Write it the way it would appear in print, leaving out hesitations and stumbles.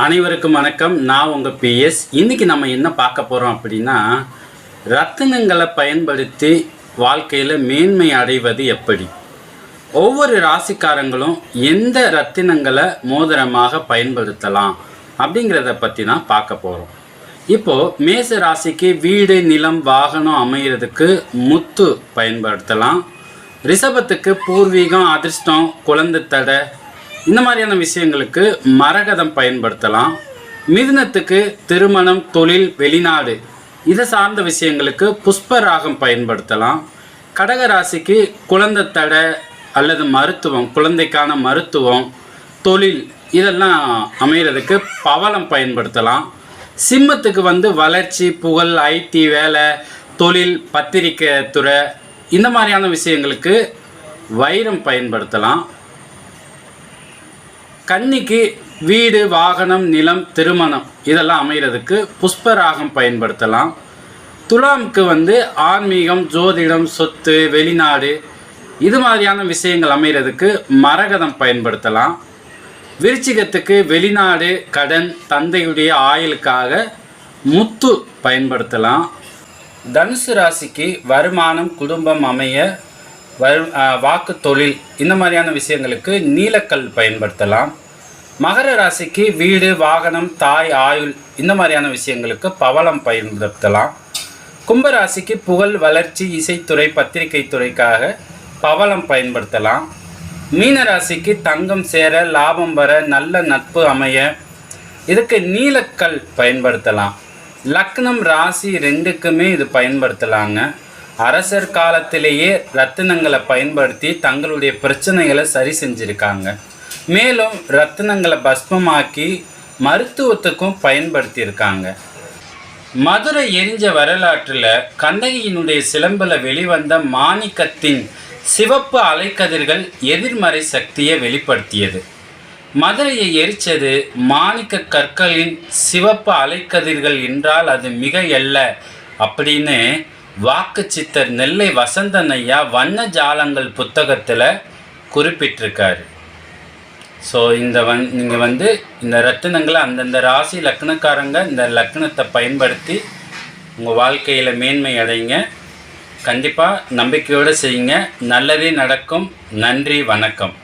அனைவருக்கும் வணக்கம். நான் உங்கள் பிஎஸ். இன்றைக்கி நம்ம என்ன பார்க்க போகிறோம் அப்படின்னா, ரத்தினங்களை பயன்படுத்தி வாழ்க்கையில் மேன்மை அடைவது எப்படி, ஒவ்வொரு ராசிக்காரங்களும் எந்த ரத்தினங்களை மோதிரமாக பயன்படுத்தலாம் அப்படிங்கிறத பற்றி தான் பார்க்க போகிறோம். இப்போது மேச ராசிக்கு வீடு, நிலம், வாகனம் அமைகிறதுக்கு முத்து பயன்படுத்தலாம். ரிஷபத்துக்கு பூர்வீகம், அதிர்ஷ்டம், குழந்தை தடை இந்த மாதிரியான விஷயங்களுக்கு மரகதம் பயன்படுத்தலாம். மிதுனத்துக்கு திருமணம், தொழில், வெளிநாடு இதை சார்ந்த விஷயங்களுக்கு புஷ்பராகம் பயன்படுத்தலாம். கடகராசிக்கு குழந்தை தடை அல்லது மருத்துவம், குழந்தைக்கான மருத்துவம், தொழில் இதெல்லாம் அமைகிறதுக்கு பவளம் பயன்படுத்தலாம். சிம்மத்துக்கு வளர்ச்சி, புகழ், ஐடி வேலை, தொழில், பத்திரிக்கை துறை இந்த மாதிரியான விஷயங்களுக்கு வைரம் பயன்படுத்தலாம். கன்னிக்கு வீடு, வாகனம், நிலம், திருமணம் இதெல்லாம் அமைகிறதுக்கு புஷ்பராகம் பயன்படுத்தலாம். துலாமுக்கு ஆன்மீகம், ஜோதிடம், சொத்து, வெளிநாடு இது மாதிரியான விஷயங்கள் அமைகிறதுக்கு மரகதம் பயன்படுத்தலாம். விருச்சிகத்துக்கு வெளிநாடு, கடன், தந்தையுடைய ஆயுளுக்காக முத்து பயன்படுத்தலாம். தனுசு ராசிக்கு வருமானம், குடும்பம் அமைய, வாக்கு, தொழில் இந்த மாதிரியான விஷயங்களுக்கு நீலக்கல் பயன்படுத்தலாம். மகர ராசிக்கு வீடு, வாகனம், தாய், ஆயுள் இந்த மாதிரியான விஷயங்களுக்கு பவளம் பயன்படுத்தலாம். கும்பராசிக்கு புகழ், வளர்ச்சி, இசைத்துறை, பத்திரிகை துறைக்காக பவளம் பயன்படுத்தலாம். மீனராசிக்கு தங்கம் சேர, லாபம் வர, நல்ல நட்பு அமைய இதுக்கு நீலக்கல் பயன்படுத்தலாம். லக்னம், ராசி ரெண்டுக்குமே இது பயன்படுத்தலாங்க. அரசர் காலத்திலேயே ரத்தினங்களை பயன்படுத்தி தங்களுடைய பிரச்சனைகளை சரி செஞ்சுருக்காங்க. மேலும் ரத்தினங்களை பஸ்மமாக்கி மருத்துவத்துக்கும் பயன்படுத்தியிருக்காங்க. மதுரை எரிஞ்ச வரலாற்றில் கண்ணகியினுடைய சிலம்பில் வெளிவந்த மாணிக்கத்தின் சிவப்பு அலைக்கதிர்கள் எதிர்மறை சக்தியை வெளிப்படுத்தியது. மதுரையை எரித்தது மாணிக்க கற்களின் சிவப்பு அலைக்கதிர்கள் என்றால் அது மிக அல்ல அப்படின்னு வாக்கு சித்தர் நெல்லை வசந்தன் ஐயா வண்ண ஜாலங்கள் புத்தகத்தில் குறிப்பிட்டிருக்காரு. ஸோ நீங்கள் இந்த ரத்தினங்களை அந்தந்த ராசி லக்னக்காரங்க இந்த லக்னத்தை பயன்படுத்தி உங்கள் வாழ்க்கையில் மேன்மை அடைங்க. கண்டிப்பாக நம்பிக்கையோடு செய்யுங்க. நல்லதே நடக்கும். நன்றி, வணக்கம்.